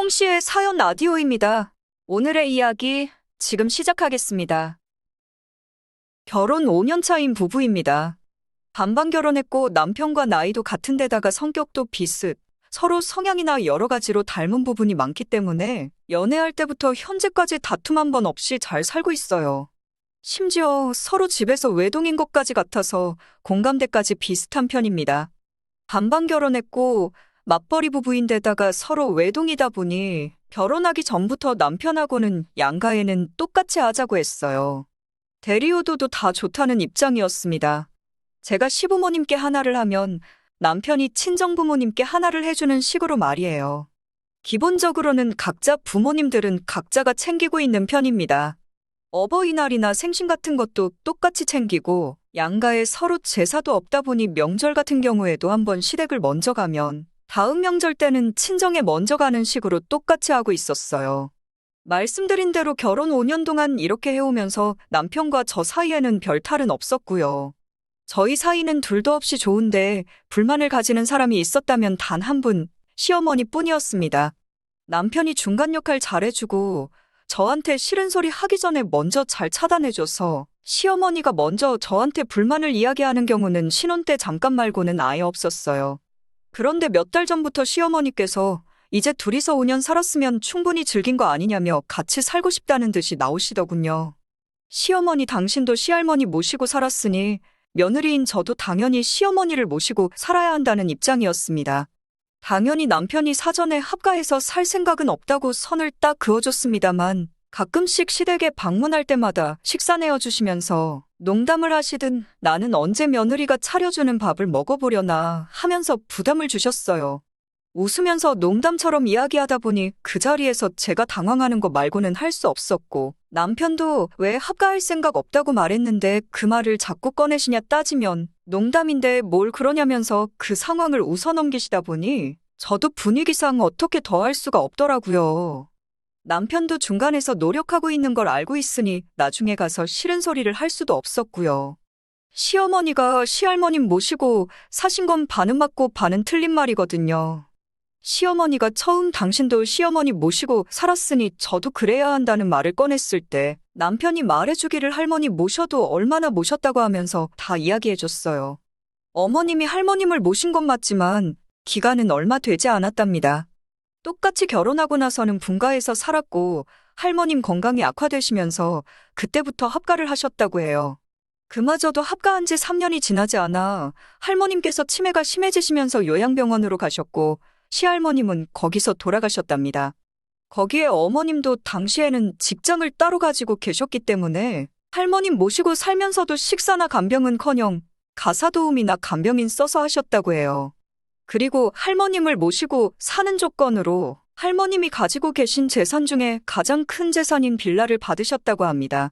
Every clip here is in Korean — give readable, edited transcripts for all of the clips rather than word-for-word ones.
홍씨의 사연 라디오입니다. 오늘의 이야기 지금 시작하겠습니다. 결혼 5년 차인 부부입니다. 반반 결혼했고 남편과 나이도 같은 데다가 성격도 비슷, 서로 성향이나 여러 가지로 닮은 부분이 많기 때문에 연애할 때부터 현재까지 다툼 한 번 없이 잘 살고 있어요. 심지어 서로 집에서 외동인 것까지 같아서 공감대까지 비슷한 편입니다. 반반 결혼했고 맞벌이 부부인데다가 서로 외동이다 보니 결혼하기 전부터 남편하고는 양가에는 똑같이 하자고 했어요. 대리호도도 다 좋다는 입장이었습니다. 제가 시부모님께 하나를 하면 남편이 친정부모님께 하나를 해주는 식으로 말이에요. 기본적으로는 각자 부모님들은 각자가 챙기고 있는 편입니다. 어버이날이나 생신 같은 것도 똑같이 챙기고 양가에 서로 제사도 없다 보니 명절 같은 경우에도 한번 시댁을 먼저 가면 다음 명절 때는 친정에 먼저 가는 식으로 똑같이 하고 있었어요. 말씀드린 대로 결혼 5년 동안 이렇게 해오면서 남편과 저 사이에는 별 탈은 없었고요. 저희 사이는 둘도 없이 좋은데 불만을 가지는 사람이 있었다면 단 한 분, 시어머니뿐이었습니다. 남편이 중간 역할 잘해주고 저한테 싫은 소리 하기 전에 먼저 잘 차단해줘서 시어머니가 먼저 저한테 불만을 이야기하는 경우는 신혼 때 잠깐 말고는 아예 없었어요. 그런데 몇 달 전부터 시어머니께서 이제 둘이서 5년 살았으면 충분히 즐긴 거 아니냐며 같이 살고 싶다는 듯이 나오시더군요. 시어머니 당신도 시할머니 모시고 살았으니 며느리인 저도 당연히 시어머니를 모시고 살아야 한다는 입장이었습니다. 당연히 남편이 사전에 합가해서 살 생각은 없다고 선을 딱 그어줬습니다만 가끔씩 시댁에 방문할 때마다 식사 내어주시면서 농담을 하시든 나는 언제 며느리가 차려주는 밥을 먹어보려나 하면서 부담을 주셨어요. 웃으면서 농담처럼 이야기하다 보니 그 자리에서 제가 당황하는 거 말고는 할 수 없었고 남편도 왜 합가할 생각 없다고 말했는데 그 말을 자꾸 꺼내시냐 따지면 농담인데 뭘 그러냐면서 그 상황을 웃어넘기시다 보니 저도 분위기상 어떻게 더 할 수가 없더라고요. 남편도 중간에서 노력하고 있는 걸 알고 있으니 나중에 가서 싫은 소리를 할 수도 없었고요. 시어머니가 시할머님 모시고 사신 건 반은 맞고 반은 틀린 말이거든요. 시어머니가 처음 당신도 시어머니 모시고 살았으니 저도 그래야 한다는 말을 꺼냈을 때 남편이 말해주기를 할머니 모셔도 얼마나 모셨다고 하면서 다 이야기해줬어요. 어머님이 할머님을 모신 건 맞지만 기간은 얼마 되지 않았답니다. 똑같이 결혼하고 나서는 분가해서 살았고 할머님 건강이 악화되시면서 그때부터 합가를 하셨다고 해요. 그마저도 합가한 지 3년이 지나지 않아 할머님께서 치매가 심해지시면서 요양병원으로 가셨고 시할머님은 거기서 돌아가셨답니다. 거기에 어머님도 당시에는 직장을 따로 가지고 계셨기 때문에 할머님 모시고 살면서도 식사나 간병은커녕 가사도우미나 간병인 써서 하셨다고 해요. 그리고 할머님을 모시고 사는 조건으로 할머님이 가지고 계신 재산 중에 가장 큰 재산인 빌라를 받으셨다고 합니다.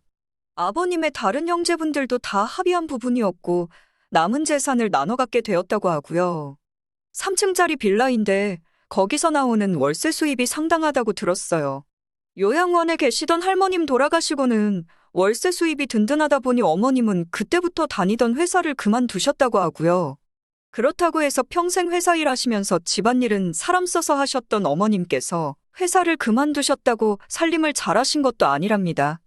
아버님의 다른 형제분들도 다 합의한 부분이었고 남은 재산을 나눠 갖게 되었다고 하고요. 3층짜리 빌라인데 거기서 나오는 월세 수입이 상당하다고 들었어요. 요양원에 계시던 할머님 돌아가시고는 월세 수입이 든든하다 보니 어머님은 그때부터 다니던 회사를 그만두셨다고 하고요. 그렇다고 해서 평생 회사 일하시면서 집안일은 사람 써서 하셨던 어머님께서 회사를 그만두셨다고 살림을 잘하신 것도 아니랍니다.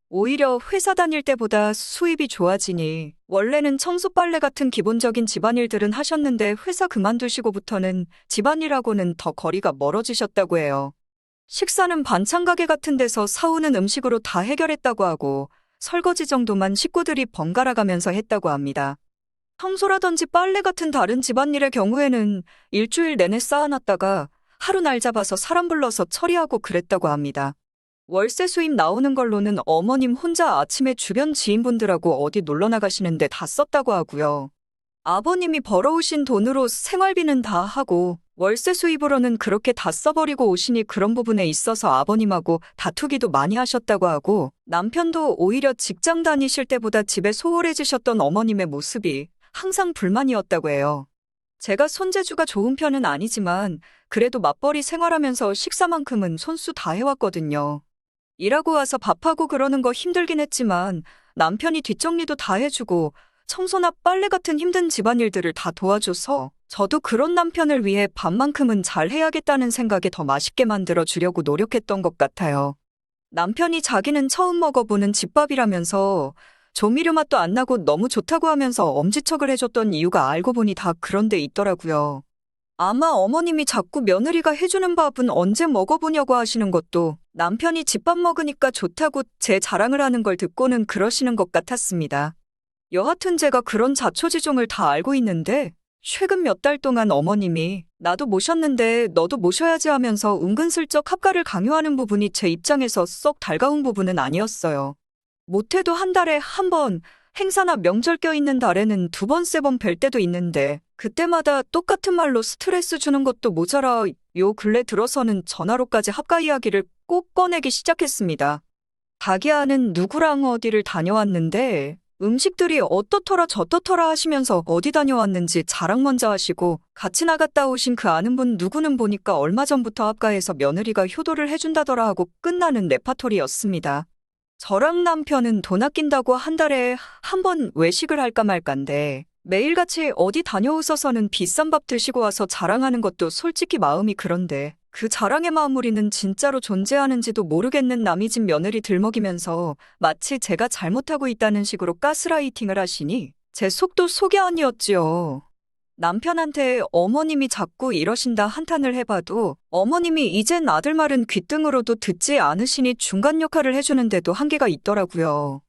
오히려 회사 다닐 때보다 수입이 좋아지니 원래는 청소 빨래 같은 기본적인 집안일들은 하셨는데 회사 그만두시고부터는 집안일하고는 더 거리가 멀어지셨다고 해요. 식사는 반찬 가게 같은 데서 사오는 음식으로 다 해결했다고 하고 설거지 정도만 식구들이 번갈아 가면서 했다고 합니다. 청소라든지 빨래 같은 다른 집안일의 경우에는 일주일 내내 쌓아놨다가 하루 날 잡아서 사람 불러서 처리하고 그랬다고 합니다. 월세 수입 나오는 걸로는 어머님 혼자 아침에 주변 지인분들하고 어디 놀러 나가시는데 다 썼다고 하고요. 아버님이 벌어오신 돈으로 생활비는 다 하고 월세 수입으로는 그렇게 다 써버리고 오시니 그런 부분에 있어서 아버님하고 다투기도 많이 하셨다고 하고 남편도 오히려 직장 다니실 때보다 집에 소홀해지셨던 어머님의 모습이 항상 불만이었다고 해요. 제가 손재주가 좋은 편은 아니지만 그래도 맞벌이 생활하면서 식사만큼은 손수 다 해왔거든요. 일하고 와서 밥하고 그러는 거 힘들긴 했지만 남편이 뒷정리도 다 해주고 청소나 빨래 같은 힘든 집안일들을 다 도와줘서 저도 그런 남편을 위해 밥만큼은 잘 해야겠다는 생각에 더 맛있게 만들어 주려고 노력했던 것 같아요. 남편이 자기는 처음 먹어보는 집밥이라면서 조미료 맛도 안 나고 너무 좋다고 하면서 엄지척을 해줬던 이유가 알고 보니 다 그런 데 있더라고요. 아마 어머님이 자꾸 며느리가 해주는 밥은 언제 먹어보냐고 하시는 것도 남편이 집밥 먹으니까 좋다고 제 자랑을 하는 걸 듣고는 그러시는 것 같았습니다. 여하튼 제가 그런 자초지종을 다 알고 있는데 최근 몇 달 동안 어머님이 나도 모셨는데 너도 모셔야지 하면서 은근슬쩍 합가를 강요하는 부분이 제 입장에서 썩 달가운 부분은 아니었어요. 못해도 한 달에 한 번, 행사나 명절 껴있는 달에는 두 번, 세 번 뵐 때도 있는데 그때마다 똑같은 말로 스트레스 주는 것도 모자라 요 근래 들어서는 전화로까지 합가 이야기를 꼭 꺼내기 시작했습니다. 자기야는 누구랑 어디를 다녀왔는데 음식들이 어떻더라 저떻더라 하시면서 어디 다녀왔는지 자랑 먼저 하시고 같이 나갔다 오신 그 아는 분 누구는 보니까 얼마 전부터 합가해서 며느리가 효도를 해준다더라 하고 끝나는 레파토리였습니다. 저랑 남편은 돈 아낀다고 한 달에 한 번 외식을 할까 말까인데 매일같이 어디 다녀오셔서는 비싼 밥 드시고 와서 자랑하는 것도 솔직히 마음이 그런데 그 자랑의 마무리는 진짜로 존재하는지도 모르겠는 남이 집 며느리 들먹이면서 마치 제가 잘못하고 있다는 식으로 가스라이팅을 하시니 제 속도 속이 아니었지요. 남편한테 어머님이 자꾸 이러신다 한탄을 해봐도 어머님이 이젠 아들 말은 귓등으로도 듣지 않으시니 중간 역할을 해주는데도 한계가 있더라고요.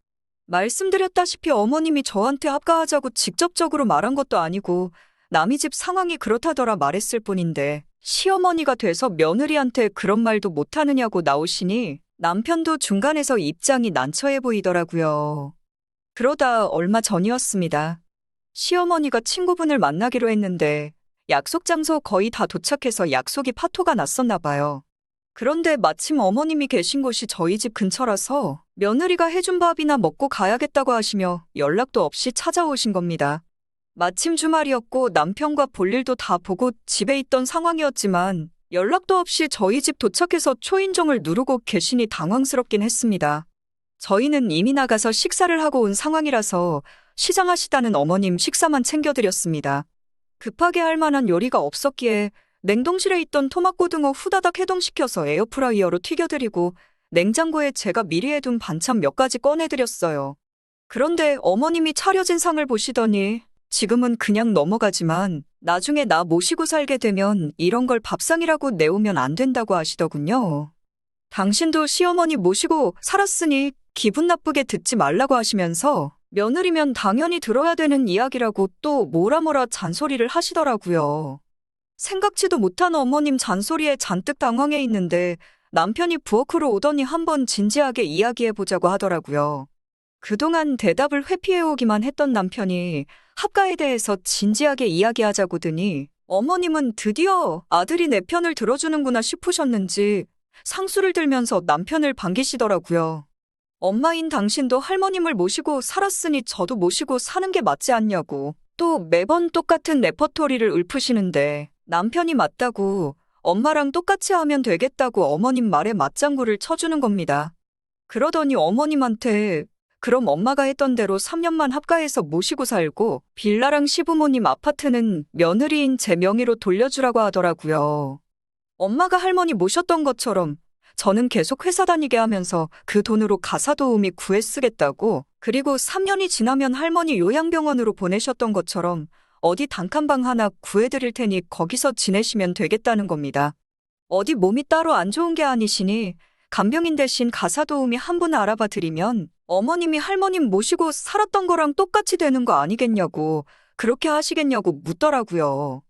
말씀드렸다시피 어머님이 저한테 합가하자고 직접적으로 말한 것도 아니고 남이 집 상황이 그렇다더라 말했을 뿐인데 시어머니가 돼서 며느리한테 그런 말도 못하느냐고 나오시니 남편도 중간에서 입장이 난처해 보이더라고요. 그러다 얼마 전이었습니다. 시어머니가 친구분을 만나기로 했는데 약속 장소 거의 다 도착해서 약속이 파토가 났었나 봐요. 그런데 마침 어머님이 계신 곳이 저희 집 근처라서 며느리가 해준 밥이나 먹고 가야겠다고 하시며 연락도 없이 찾아오신 겁니다. 마침 주말이었고 남편과 볼 일도 다 보고 집에 있던 상황이었지만 연락도 없이 저희 집 도착해서 초인종을 누르고 계시니 당황스럽긴 했습니다. 저희는 이미 나가서 식사를 하고 온 상황이라서 시장하시다는 어머님 식사만 챙겨드렸습니다. 급하게 할 만한 요리가 없었기에 냉동실에 있던 토막고등어 후다닥 해동시켜서 에어프라이어로 튀겨드리고 냉장고에 제가 미리 해둔 반찬 몇 가지 꺼내드렸어요. 그런데 어머님이 차려진 상을 보시더니 지금은 그냥 넘어가지만 나중에 나 모시고 살게 되면 이런 걸 밥상이라고 내오면 안 된다고 하시더군요. 당신도 시어머니 모시고 살았으니 기분 나쁘게 듣지 말라고 하시면서 며느리면 당연히 들어야 되는 이야기라고 또 뭐라 잔소리를 하시더라고요. 생각지도 못한 어머님 잔소리에 잔뜩 당황해 있는데 남편이 부엌으로 오더니 한번 진지하게 이야기해보자고 하더라고요. 그동안 대답을 회피해오기만 했던 남편이 합가에 대해서 진지하게 이야기하자고 드니 어머님은 드디어 아들이 내 편을 들어주는구나 싶으셨는지 상수를 들면서 남편을 반기시더라고요. 엄마인 당신도 할머님을 모시고 살았으니 저도 모시고 사는 게 맞지 않냐고 또 매번 똑같은 레퍼토리를 읊으시는데 남편이 맞다고 엄마랑 똑같이 하면 되겠다고 어머님 말에 맞장구를 쳐주는 겁니다. 그러더니 어머님한테 그럼 엄마가 했던 대로 3년만 합가해서 모시고 살고 빌라랑 시부모님 아파트는 며느리인 제 명의로 돌려주라고 하더라고요. 엄마가 할머니 모셨던 것처럼 저는 계속 회사 다니게 하면서 그 돈으로 가사 도우미 구해 쓰겠다고 그리고 3년이 지나면 할머니 요양병원으로 보내셨던 것처럼 어디 단칸방 하나 구해드릴 테니 거기서 지내시면 되겠다는 겁니다. 어디 몸이 따로 안 좋은 게 아니시니 간병인 대신 가사 도우미 한 분 알아봐 드리면 어머님이 할머님 모시고 살았던 거랑 똑같이 되는 거 아니겠냐고 그렇게 하시겠냐고 묻더라고요.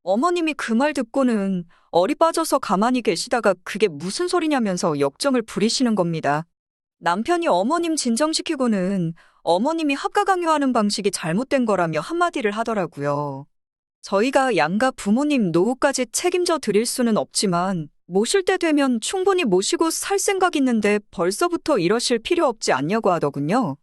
어머님이 그 말 듣고는 얼이 빠져서 가만히 계시다가 그게 무슨 소리냐면서 역정을 부리시는 겁니다. 남편이 어머님 진정시키고는 어머님이 합가 강요하는 방식이 잘못된 거라며 한마디를 하더라고요. 저희가 양가 부모님 노후까지 책임져 드릴 수는 없지만 모실 때 되면 충분히 모시고 살 생각 있는데 벌써부터 이러실 필요 없지 않냐고 하더군요.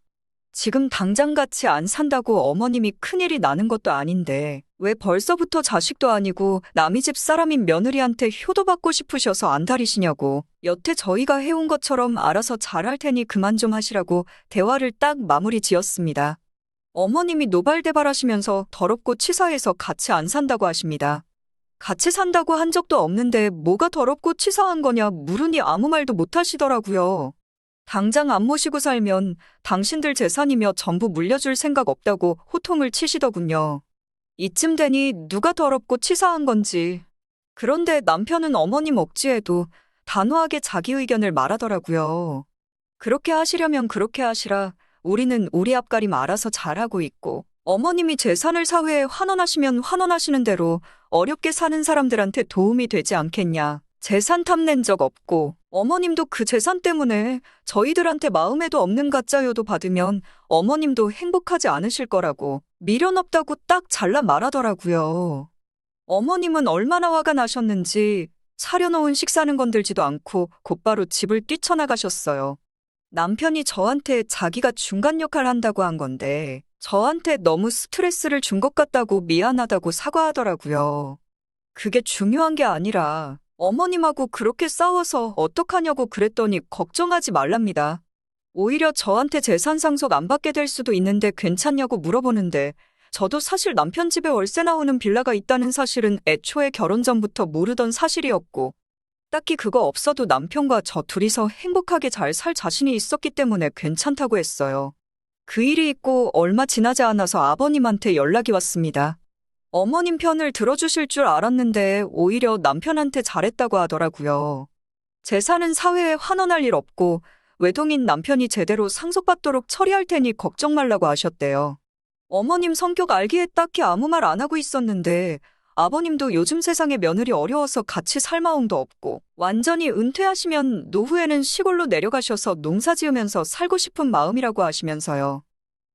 지금 당장 같이 안 산다고 어머님이 큰일이 나는 것도 아닌데 왜 벌써부터 자식도 아니고 남의 집 사람인 며느리한테 효도받고 싶으셔서 안달이시냐고 여태 저희가 해온 것처럼 알아서 잘할 테니 그만 좀 하시라고 대화를 딱 마무리 지었습니다. 어머님이 노발대발하시면서 더럽고 치사해서 같이 안 산다고 하십니다. 같이 산다고 한 적도 없는데 뭐가 더럽고 치사한 거냐 물으니 아무 말도 못 하시더라고요. 당장 안 모시고 살면 당신들 재산이며 전부 물려줄 생각 없다고 호통을 치시더군요. 이쯤 되니 누가 더럽고 치사한 건지. 그런데 남편은 어머님 억지에도 단호하게 자기 의견을 말하더라고요. 그렇게 하시려면 그렇게 하시라. 우리는 우리 앞가림 알아서 잘하고 있고, 어머님이 재산을 사회에 환원하시면 환원하시는 대로 어렵게 사는 사람들한테 도움이 되지 않겠냐. 재산 탐낸 적 없고, 어머님도 그 재산 때문에 저희들한테 마음에도 없는 가짜여도 받으면 어머님도 행복하지 않으실 거라고 미련 없다고 딱 잘라 말하더라고요. 어머님은 얼마나 화가 나셨는지 차려놓은 식사는 건들지도 않고 곧바로 집을 뛰쳐나가셨어요. 남편이 저한테 자기가 중간 역할 한다고 한 건데 저한테 너무 스트레스를 준 것 같다고 미안하다고 사과하더라고요. 그게 중요한 게 아니라 어머님하고 그렇게 싸워서 어떡하냐고 그랬더니 걱정하지 말랍니다. 오히려 저한테 재산 상속 안 받게 될 수도 있는데 괜찮냐고 물어보는데 저도 사실 남편 집에 월세 나오는 빌라가 있다는 사실은 애초에 결혼 전부터 모르던 사실이었고 딱히 그거 없어도 남편과 저 둘이서 행복하게 잘 살 자신이 있었기 때문에 괜찮다고 했어요. 그 일이 있고 얼마 지나지 않아서 아버님한테 연락이 왔습니다. 어머님 편을 들어주실 줄 알았는데 오히려 남편한테 잘했다고 하더라고요. 재산은 사회에 환원할 일 없고 외동인 남편이 제대로 상속받도록 처리할 테니 걱정 말라고 하셨대요. 어머님 성격 알기에 딱히 아무 말 안 하고 있었는데 아버님도 요즘 세상에 며느리 어려워서 같이 살 마음도 없고 완전히 은퇴하시면 노후에는 시골로 내려가셔서 농사 지으면서 살고 싶은 마음이라고 하시면서요.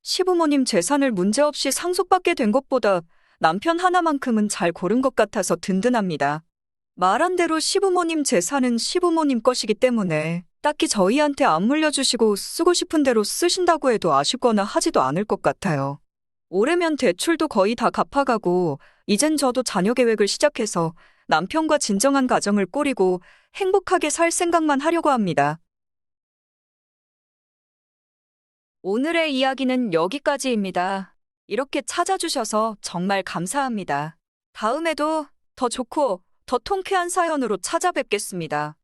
시부모님 재산을 문제없이 상속받게 된 것보다 남편 하나만큼은 잘 고른 것 같아서 든든합니다. 말한 대로 시부모님 재산은 시부모님 것이기 때문에 딱히 저희한테 안 물려주시고 쓰고 싶은 대로 쓰신다고 해도 아쉽거나 하지도 않을 것 같아요. 올해면 대출도 거의 다 갚아가고 이젠 저도 자녀 계획을 시작해서 남편과 진정한 가정을 꾸리고 행복하게 살 생각만 하려고 합니다. 오늘의 이야기는 여기까지입니다. 이렇게 찾아주셔서 정말 감사합니다. 다음에도 더 좋고 더 통쾌한 사연으로 찾아뵙겠습니다.